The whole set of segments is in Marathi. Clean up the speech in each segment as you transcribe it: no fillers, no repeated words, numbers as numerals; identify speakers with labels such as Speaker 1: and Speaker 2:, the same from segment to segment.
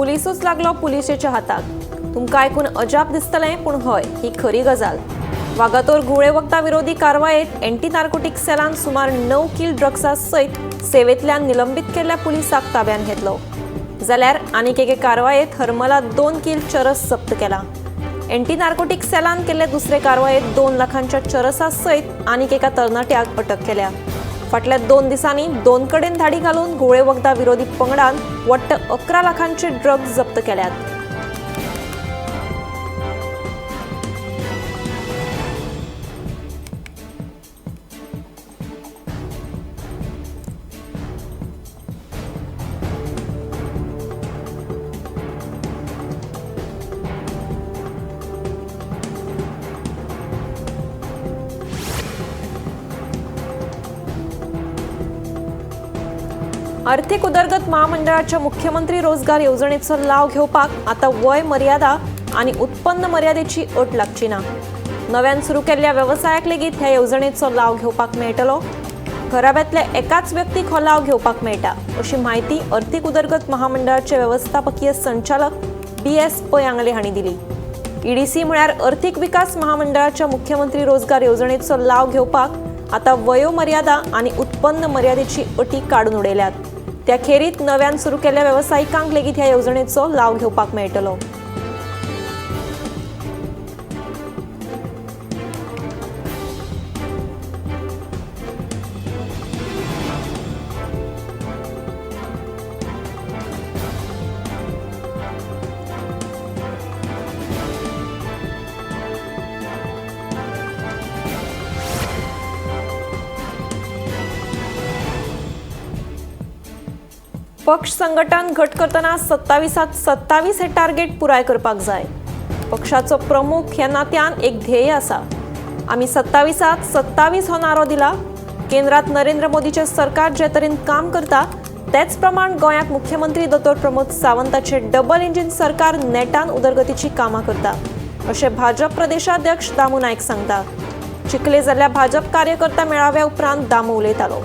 Speaker 1: पुलिसूच लागलो पुलिशेच्या हाताक। तुमकां आयकून अजाप दिसतलें, पूण हय, ही खरी गजाल। वागातोर घुवळे वखदा विरोधी कारवायेत एंटी नार्कोटिक सेलान सुमार 9 किल ड्रग्सा सयत सेवेंतल्यान निलंबित केल्ल्या पुलिसाक ताब्यात घेतलो। जाल्यार आनीक एके कारवायेत हरमला 2 किल चरस जप्त केला। एंटी नार्कोटिक सेलान केल्ले दुसरे कारवायेत 2 लाखांच्या चरसा सयत आनीक एका तरणाट्याक अटक केल्या। फाटल्या 2 दिसांनी 2 कडेन धाडी घालून घुवळे वखदा विरोधी पंगडान वट्ट 11 लाखांचे ड्रग्ज जप्त केल्यात। आर्थिक उदरगत महामंडळाच्या मुख्यमंत्री रोजगार येवजणेचो लाव घेवपाक आता वय मर्यादा आणि उत्पन्न मर्यादेची अट लागची ना। नव्यान सुरू केल्ल्या व्यवसायाक लेगीत ह्या येवजणेचो लाव घेवपाक मेळटलो। घराब्यांतल्या एकाच व्यक्तीक हो लाव घेवपाक मेळटा, अशी माहिती आर्थिक उदरगत महामंडळाचे व्यवस्थापकीय संचालक BS पै आंगले हांणी दिली। EDC म्हळ्यार आर्थिक विकास महामंडळाच्या मुख्यमंत्री रोजगार येवजणेचो लाव घेवपाक आता वयोमर्यादा आणि उत्पन्न मर्यादेची अटी काडून उडयल्यात। त्या खेरीत नव्यान सुरू केल्ल्या व्यावसायिकांक लेगीत ह्या येवजणेचो लाव घेवपाक मेळटलो। पक्ष संघटन घट करतना 27त 27 हे टार्गेट पुराय करपाक जाय। पक्षाचो प्रमुख ह्या नात्यान एक ध्येय आसा। आमी 27त 27 हो नारो दिला। केंद्रात नरेंद्र मोदीचे सरकार जे तरेन काम करता तेच प्रमाण गोंयात मुख्यमंत्री दो. प्रमोद सावंताचे डबल इंजिन सरकार नेटान उदरगतीची कामां करता, अशें भाजप प्रदेशाध्यक्ष दामू नायक सांगता। चिखले जाल्ल्या भाजप कार्यकर्ता मेळाव्या उपरांत दामू उलयतालो।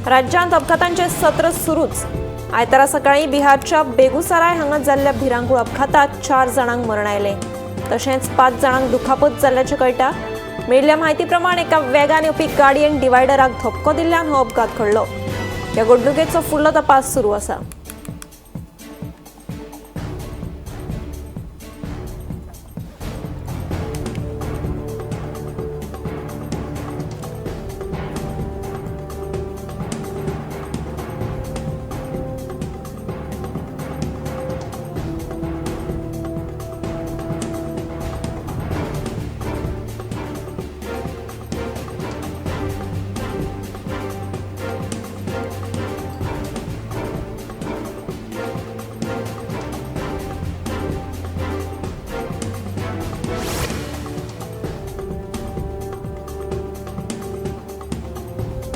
Speaker 1: राज्यांत अपघातांचे सत्र सुरूच। आयतारा सकाळी बिहारच्या बेगुसराय हांगा जाल्ल्या भिरांकूळ अपघातात 4 जाणांक मरण आयले, तशेंच 5 जाणांक दुखापत जाल्ल्याचे कळटा। मेळिल्ल्या म्हायती प्रमाण एका वेगान येवपी गाडयेन डिवायडराक धक्को दिल्ल्यान हो अपघात घडलो। ह्या घडणुकेचो फुडलो तपास सुरू आसा।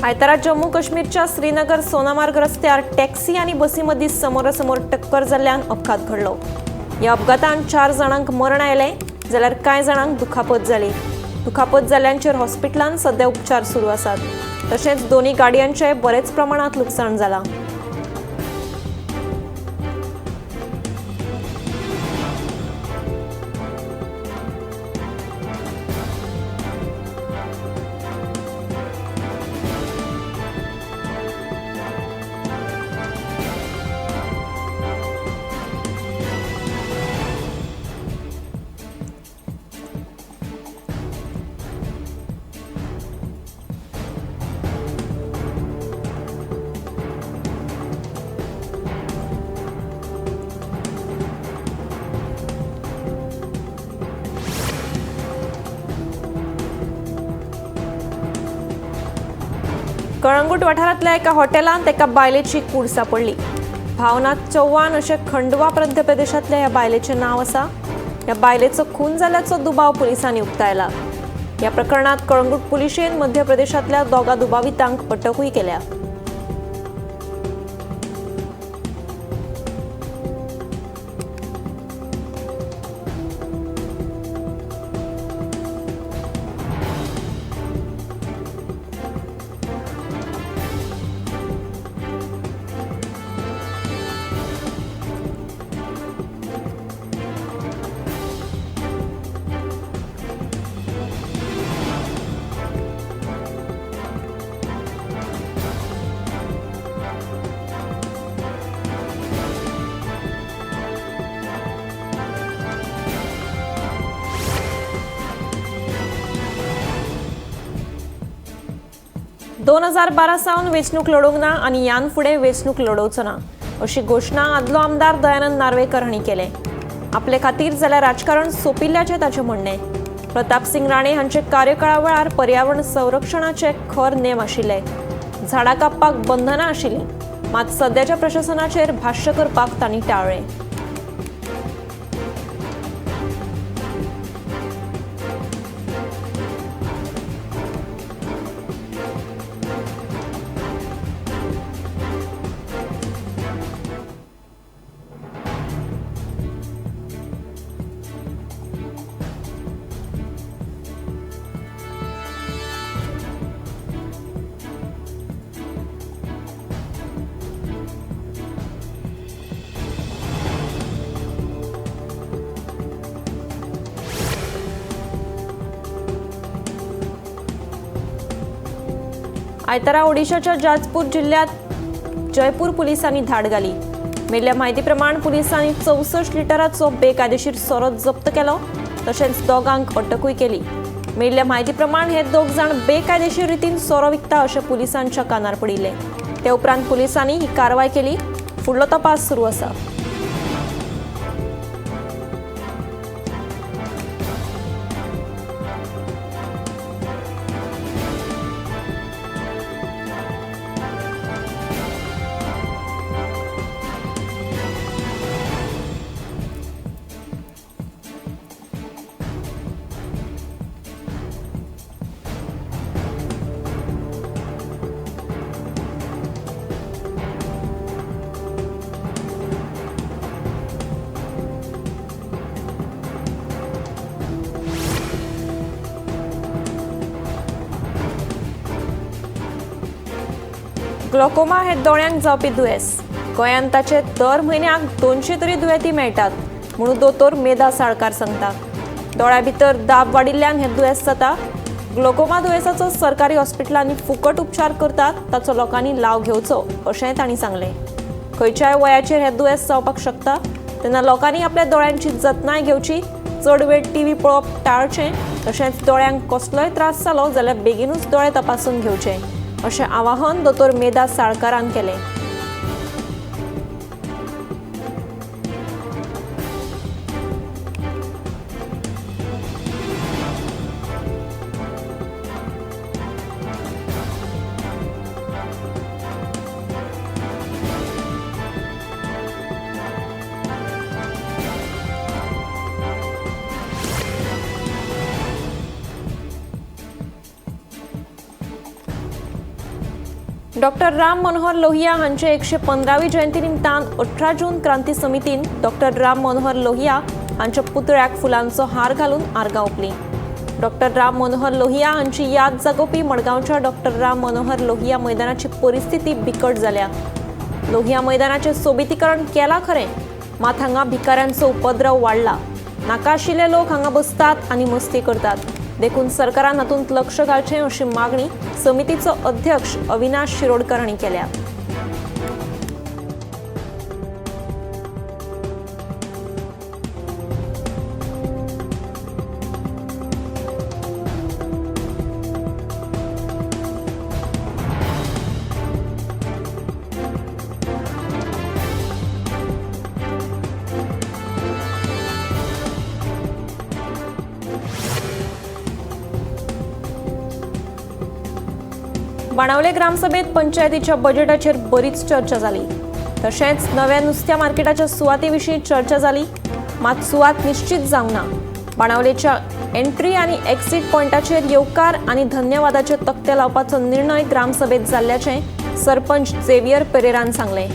Speaker 1: आयतारा जम्मू काश्मीरच्या श्रीनगर सोनामार्ग रस्त्यार टॅक्सी आणि बसीमदी समोरासमोर टक्कर जाल्ल्यान अपघात घडलो। या अपघातान 4 जाणांक मरण आयले, जाल्यार कांय जाणांक दुखापत जाली। दुखापत जाल्ल्यांचेर हॉस्पिटलांत सध्या उपचार सुरू आसात, तशेंच दोन्ही गाडयांचे बरेच प्रमाणात लुकसाण जालां। कळंगूट वाठारांतल्या एका हॉटेलांत एका बायलेची कूड सापडली. भावना चव्हाण अशें खंडवा मध्य प्रदेशांतल्या ह्या बायलेचें नांव आसा. ह्या बायलेचो खून जाल्ल्याचो दुबाव पुलिसांनी उक्तायला. ह्या प्रकरणात कळंगूट पुलिशेन मध्य प्रदेशांतल्या दोगा दुबावितांक अटकूय केल्या. दोन 2012 सावन वेंचणूक लढोवंक ना आनी ह्यान फुडें वेंचणूक लढोवचो ना अशी घोशणा आदलो आमदार दयानंद नार्वेकर हांणी केले. आपले खातीर जाल्यार राजकारण सोंपिल्ल्याचें ताचें म्हणणें. प्रताप सिंग राणे हांचे कार्यकाळा वेळार पर्यावरण संरक्षणाचे खर नेम आशिल्ले. झाडां कापपाक बंधनां आशिल्लीं, मात सद्याच्या प्रशासनाचेर भाश्य करपाक तांणी टाळ्ळें. आयतारा ओडिशाच्या जाजपूर जिल्ह्यात जयपूर पुलिसांनी धाड घाली. मेळिल्ल्या म्हायती प्रमाण पुलिसांनी 64 लिटराचो बेकायदेशीर सोरो जप्त केलो, तशेंच दोगांक अटकूय केली. मेळिल्ल्या म्हायती प्रमाण हे दोग जाण बेकायदेशीर रितीन सोरो विकता अशें पुलिसांच्या कानार पडिल्ले. ते उपरांत पुलिसांनी ही कारवाय केली. फुडलो तपास सुरू आसा. ग्लोकोमा हे दोळ्यांक जावपी दुयेंस. गोंयांत ताचे दर म्हयन्याक 200 तरी दुयेंती मेळटात म्हणून दोतोर मेधा साळकार सांगता. दोळ्या भितर दाब वाडिल्ल्यान हें दुयेंस जाता. ग्लोकोमा दुयेंसाचो सरकारी हॉस्पिटलांनी फुकट उपचार करतात, ताचो लोकांनी लाव घेवचो अशेंय तांणी सांगलें. खंयच्याय वयाचेर हें दुयेंस जावपाक शकता, तेन्ना लोकांनी आपल्या दोळ्यांची जतनाय घेवची. चड वेळ टीव्ही पळोवप टाळचें. तशेंच दोळ्यांक कसलोय त्रास जालो जाल्यार बेगीनूच दोळे तपासून घेवचे अशें आवाहन दोतोर मेधा साळकारान केलें. डॉक्टर राम मनोहर लोहिया हांचे 115वी जयंती निमतान 18 जून क्रांती समितीन डॉक्टर राम मनोहर लोहिया हांच्या पुतळ्याक फुलांचो हार घालून आर्गां ओंपलीं. डॉक्टर राम मनोहर लोहिया हांची याद जागोवपी मडगांवच्या डॉक्टर राम मनोहर लोहिया मैदानाची परिस्थिती बिकट जाल्या. लोहिया मैदानाचें सोबितीकरण केलां खरें, मात हांगा भिकाऱ्यांचो उपद्रव वाडला. नाका आशिल्ले लोक हांगा बसतात आनी मस्ती करतात. देखून सरकारान हातूंत लक्ष घालचें अशी मागणी समितीचो अध्यक्ष अविनाश शिरोडकर हांणी केल्या. बाणावले ग्रामसभेत पंचायतीच्या बजेटाचेर बरीच चर्चा झाली। तशेंच नव्या नुस्त्या मार्केटाच्या सुवातेविशीं चर्चा झाली, मात सुवात निश्चित जावंक ना। बाणावलेच्या एंट्री आनी एक्झिट पॉइंटाचेर येवकार आनी धन्यवादाचे तक्ते लावपाचो निर्णय ग्रामसभेत जाल्ल्याचें सरपंच झेवियर पेरेरान सांगलें।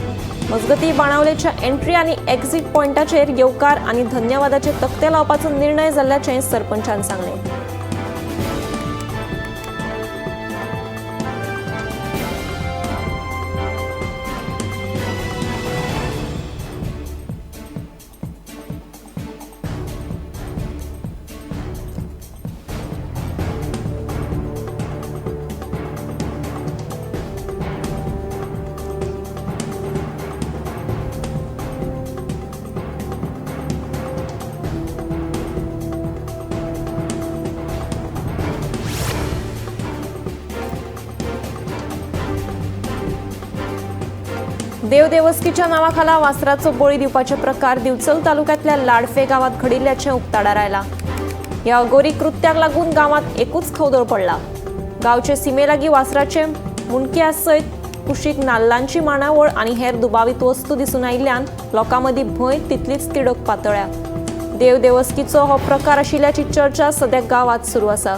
Speaker 1: मजगतीं बाणावलेच्या एंट्री आनी एक्झिट पॉइंटाचेर येवकार आनी धन्यवादाचे तक्ते लावपाचो निर्णय जाल्ल्याचें सरपंचान सांगलें। देवदेवस्कीच्या नावाखाला वासराचो बळी दिवपाचे प्रकार दिवचल तालुक्यातल्या लाडफे गावात घडिल्ल्याचें उक्ताडार आयला। ह्या अघोरी कृत्याक लागून गावात एकूच खवदळ पडला। गावचे सीमेलागीं वासराचे मुंडक्या सयत कुशीक नाल्लांची मांडावळ आनी हेर दुबावीत वस्तू दिसून आयिल्ल्यान लोकां मदीं भंय तितलीच तिडक पातळ्ळ्या। देवदेवस्कीचो हो प्रकार आशिल्ल्याची चर्चा सध्या गावात सुरू आसा।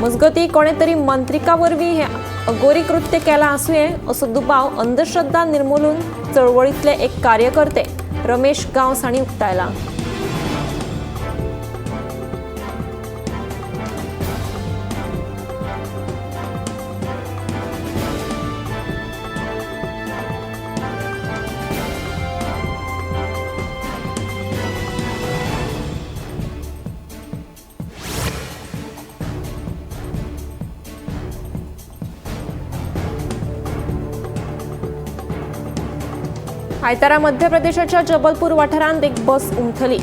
Speaker 1: मजगतीं कोणे तरी मंत्रिका वरवीं हे अघोरी कृत्य केलां आसुंये असो दुबाव अंधश्रद्धा निर्मुलन चळवळींतले एक कार्यकर्ते रमेश गांवस हांणी उक्तायला। आयतारा मध्य प्रदेशाच्या जबलपूर वाठारांत एक बस उमथली।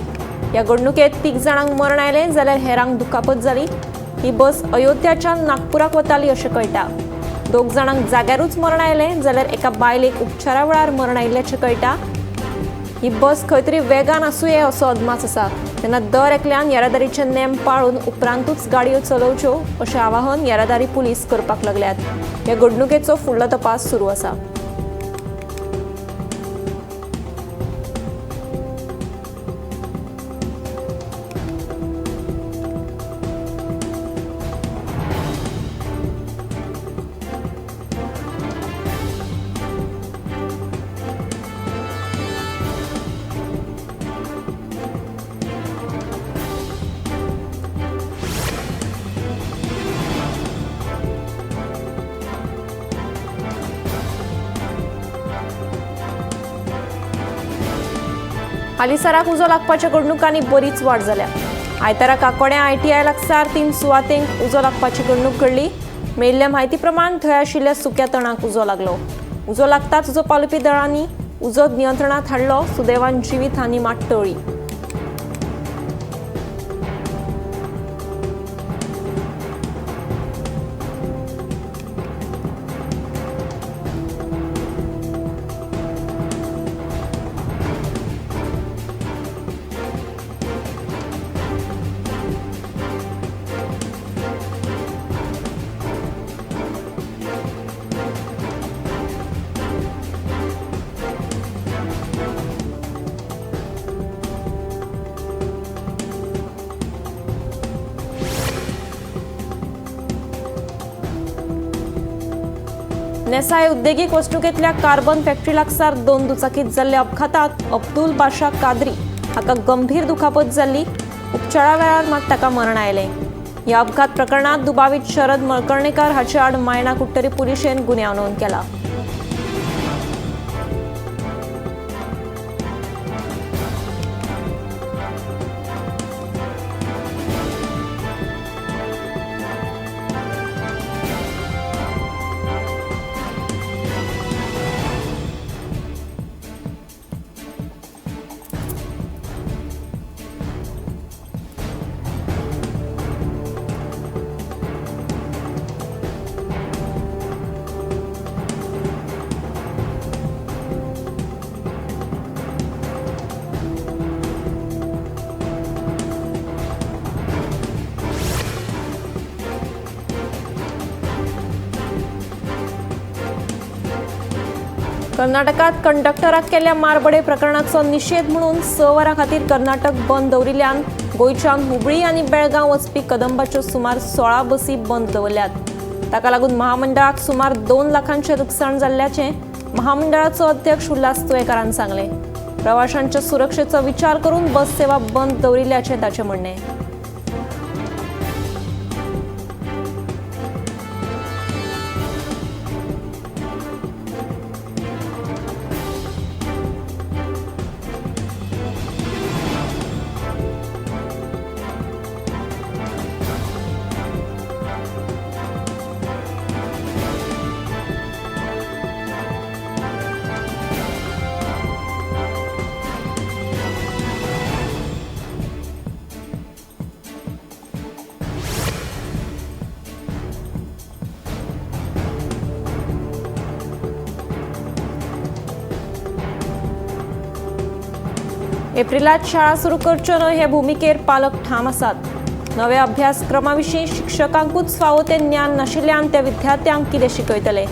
Speaker 1: ह्या घडणुकेत 3 जाणांक मरण आयलें जाल्यार हेरांक दुखापत जाली। ही बस अयोध्याच्यान नागपुराक वताली अशें कळटा। 2 जाणांक जाग्यारूच मरण आयलें जाल्यार एका बायलेक उपचारा वेळार मरण आयिल्ल्याचें कळटा। ही बस खंय तरी वेगान आसुंये असो अदमास आसा, तेन्ना दर एकल्यान येरादारीचे नेम पाळून उपरांतूच गाडयो चलोवच्यो अशें आवाहन येरादारी पुलीस करपाक लागल्यात। ह्या घडणुकेचो फुडलो तपास सुरू आसा। हालीसराक उजो लागपाच्या घडणुकांनी बरीच वाड जाल्या। आयतारा काकोड्या ITI लागसार 3 सुवातेंक उजो लागपाची घडणूक घडली। मेळिल्ल्या म्हायती प्रमाण थंय आशिल्ल्या सुक्या तणाक उजो लागलो। उजो लागताच उजो पावलपी दळांनी उजो नियंत्रणांत हाडलो। सुदैवान जिवीत हानी मात टळ्ळी। नेसाय उद्देगीक वस्तुकेतल्या कार्बन फॅक्टरी लागसार 2 दुचाकीत जाल्ल्या अपघातात अब्दुल बाशा कादरी हाका गंभीर दुखापत जाल्ली। उपचारा वेळार मात ताका मरण आयलें। ह्या अपघात प्रकरणात दुबावीत शरद मळकर्णीकार हाचे आड मायणा कुट्टरी पुलिशेन गुन्यांव नोंद केला। कर्नाटकात कंडक्टराक केल्ल्या मारबडे प्रकरणाचो निषेध म्हणून स वरां खातीर कर्नाटक बंद दवरिल्ल्यान गोंयच्यान हुबळी आनी बेळगांव वचपी कदंबाच्यो सुमार 16 बसी बंद दवरल्यात। ताका लागून महामंडळाक सुमार 2 लाखांचें लुकसाण जाल्ल्याचें महामंडळाचो अध्यक्ष उल्हास तुयेकारान सांगलें। प्रवाशांच्या सुरक्षेचो विचार करून बस सेवा बंद दवरिल्ल्याचें ताचें म्हणणें। एप्रिलात शाळा सुरू करच्यो न्हय हे भुमिकेर पालक ठाम आसात। नव्या अभ्यासक्रमाविशीं शिक्षकांकूच फावो तें ज्ञान नाशिल्ल्यान ते विद्यार्थ्यांक कितें शिकयतले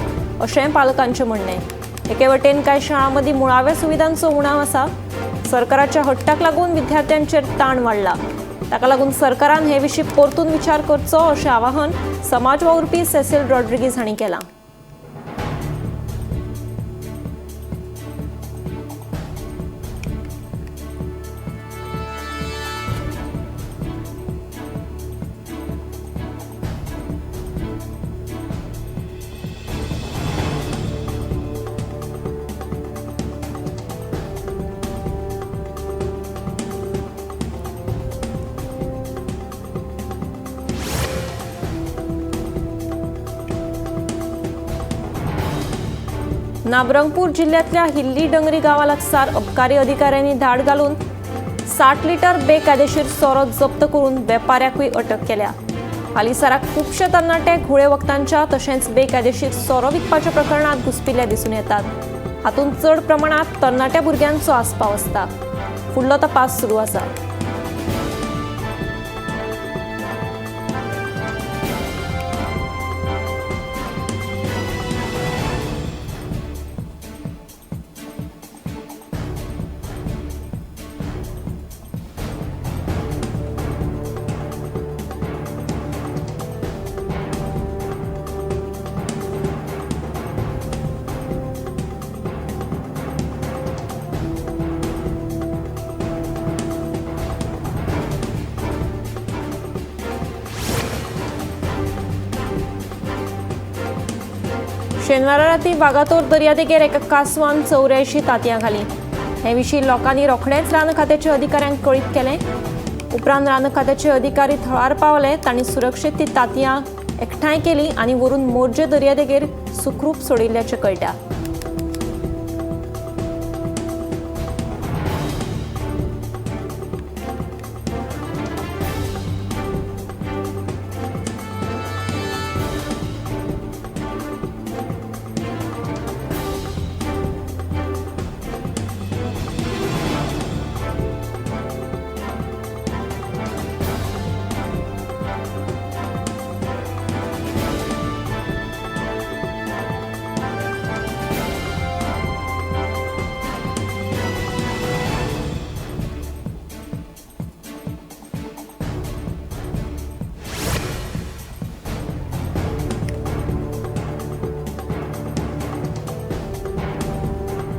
Speaker 1: अशें पालकांचें म्हणणें। एके वटेन कांय शाळांमदीं मुळाव्या सुविधांचो उणाव आसा। सरकाराच्या हट्टाक लागून विद्यार्थ्यांचेर ताण वाडला। ताका लागून सरकारान हे विशीं परतून विचार करचो अशें आवाहन समाज वावुरपी सेसील रॉड्रिगीज हांणी केलां। नाबरंगपूर जिल्ह्यातल्या हिल्ली डंगरी गावा लागसार अबकारी अधिकाऱ्यांनी धाड घालून 60 लिटर बेकायदेशीर सोरो जप्त करून वेपाऱ्याकूय अटक केल्या। हालीसराक खुबशे तरणाटे घुळे वखदांच्या तशेंच बेकायदेशीर सोरो विकपाच्या प्रकरणात घुसपिल्ले दिसून येतात। हातूंत चड प्रमाणात तरणाट्या भुरग्यांचो आस्पाव आसता। फुडलो तपास सुरू आसा। शेनवारा राती वागातोर दर्यादेगेर एका कासवान 84 तांतयां घाली। हे विशीं लोकांनी रोखडेंच रान खात्याच्या अधिकाऱ्यांक कळीत केलें। उपरांत रान खात्याचे अधिकारी थळार पावले। तांणी सुरक्षीत ती तांतयां एकठांय केली आनी व्हरून मोरजे दर्यादेगेर सुखरूप सोडिल्ल्याचें कळटा।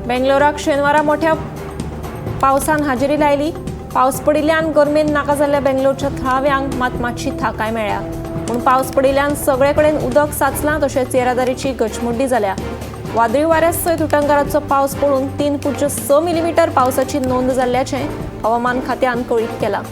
Speaker 1: बेंगलोराक शेनवारा मोठ्या पावसान हाजेरी लायली। पावस पडिल्ल्यान गरमेन नाका जाल्ल्या बेंगलोरच्या थळाव्यांक मातशी थाकाय मेळ्ळ्या। पूण पावस पडिल्ल्यान सगळे कडेन उदक साचलां तशेंच येरादारीची गचमुड्डी जाल्या। वादळी वाऱ्यास सयत उटंगाराचो पावस पडून 3.6 मिलीमीटर पावसाची नोंद जाल्ल्याचें हवामान खात्यान कळीत केलां।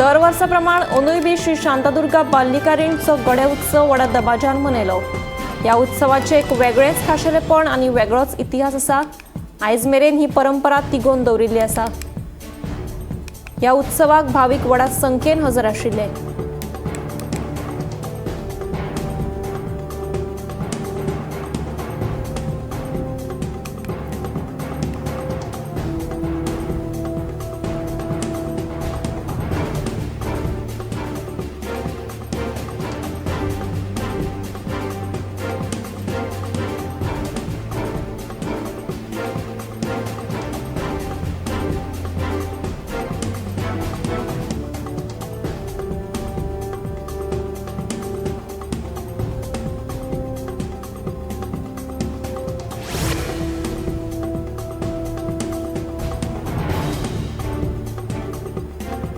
Speaker 1: दर वर्सा प्रमाण अंदूय बी श्री शांतादुर्गा बालिका रीणचो गडे उत्सव व्हडा दबाज्यान मनयलो। ह्या उत्सवाचे एक वेगळेच खाशेलेपण आनी वेगळोच इतिहास आसा। आयज मेरेन ही परंपरा तिगोवन दवरिल्ली आसा। ह्या उत्सवाक भाविक व्हडा संख्येन हजर आशिल्ले।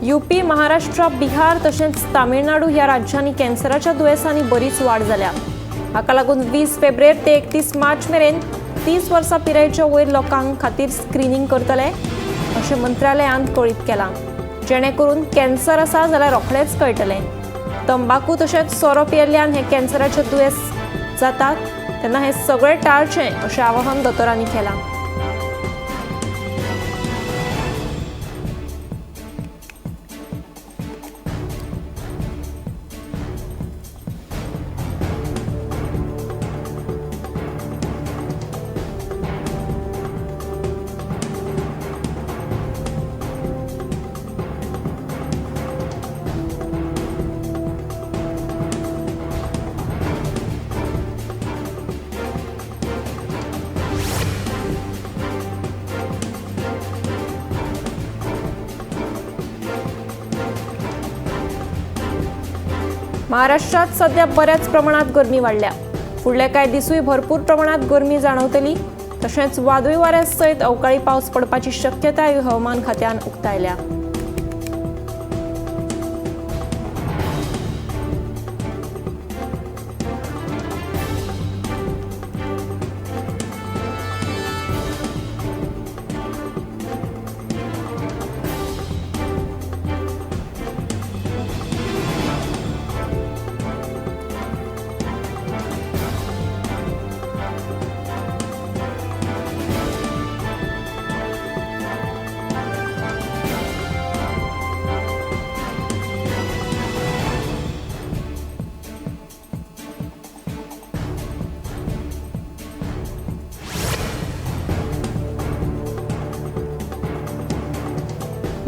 Speaker 1: यूपी, महाराष्ट्र, बिहार तशेंच तामिळनाडू ह्या राज्यांनी कॅन्सराच्या दुयेंसांनी बरीच वाड जाल्या। हाका लागून 20 फेब्रुवारी ते 31 मार्च मेरेन 30 वर्सां पिरायेच्या वयर लोकांक खातीर स्क्रीनिंग करतले अशें मंत्रालयान कळीत केलां, जेणे करून कॅन्सर आसा जाल्यार रोखडेंच कळटलें। तंबाखू तशेंच सोरो पियेल्ल्यान हे कॅन्सराचे दुयेंस जातात, तेन्ना हे सगळें टाळचें अशें आवाहन दोतोरांनी केलां। महाराष्ट्रात सध्या बऱ्याच प्रमाणात गरमी वाढल्या। फुडले कांय दिसूय भरपूर प्रमाणात गरमी जाणवतली, तशेंच वादळी वाऱ्या सयत अवकाळी पावस पडपाची शक्यताय हवामान खात्यान उक्तायल्या।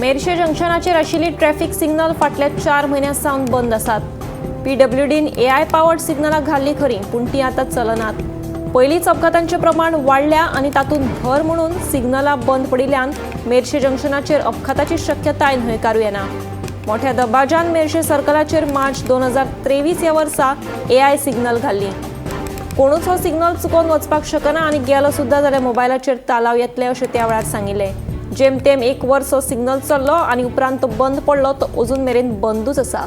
Speaker 1: मेर्शे जंक्शनाचेर आशिल्ली ट्रॅफिक सिग्नल फाटल्या 4 म्हयन्यांसावन बंद आसात। PWDन AI पावर्ड सिग्नलां घाल्ली खरी, पूण ती आतां चलनात। पयलींच अपघातांचें प्रमाण वाडल्या आनी तातूंत भर म्हणून सिग्नलां बंद पडिल्ल्यान मेर्शे जंक्शनाचेर अपघाताची शक्यताय न्हयकारूं येना। मोठ्या दबाज्यान मेर्शे सर्कलाचेर मार्च 2023 ह्या वर्सा AI सिग्नल घाल्ली। कोणूच हो सिग्नल चुकोवन वचपाक शकना आनी गेलो सुद्दां जाल्यार मोबायलाचेर तालाव येतले अशें त्या वेळार सांगिल्लें। जेमतेम 1 वर्स हो सिग्नल चल्लो आनी उपरांत तो बंद पडलो, तो अजून मेरेन बंदूच आसा।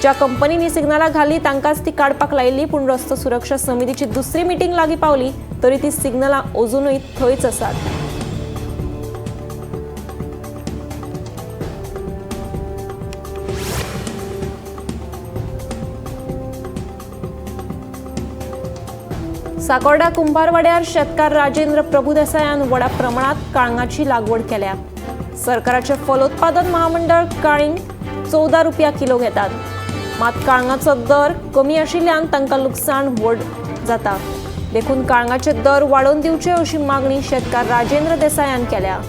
Speaker 1: ज्या कंपनींनी सिग्नलां घाल्ली तांकांच ती काडपाक लायिल्ली, पूण रस्तो सुरक्षा समितीची दुसरी मिटींग लागीं पावली तरी ती सिग्नलां अजूनय थंयच आसात। साकोर्डा कुंभारवाड्यार शेतकार राजेंद्र प्रभुदेसायान व्हडा प्रमाणात काळंगाची लागवड केल्या। सरकाराचे फलोत्पादन महामंडळ काळींग 14 रुपया किलो घेतात, मात काळंगाचो दर कमी आशिल्ल्यान तांकां लुकसाण व्हड जाता। देखून काळंगाचे दर वाडोवन दिवचे अशी मागणी शेतकार राजेंद्र देसायान केल्या।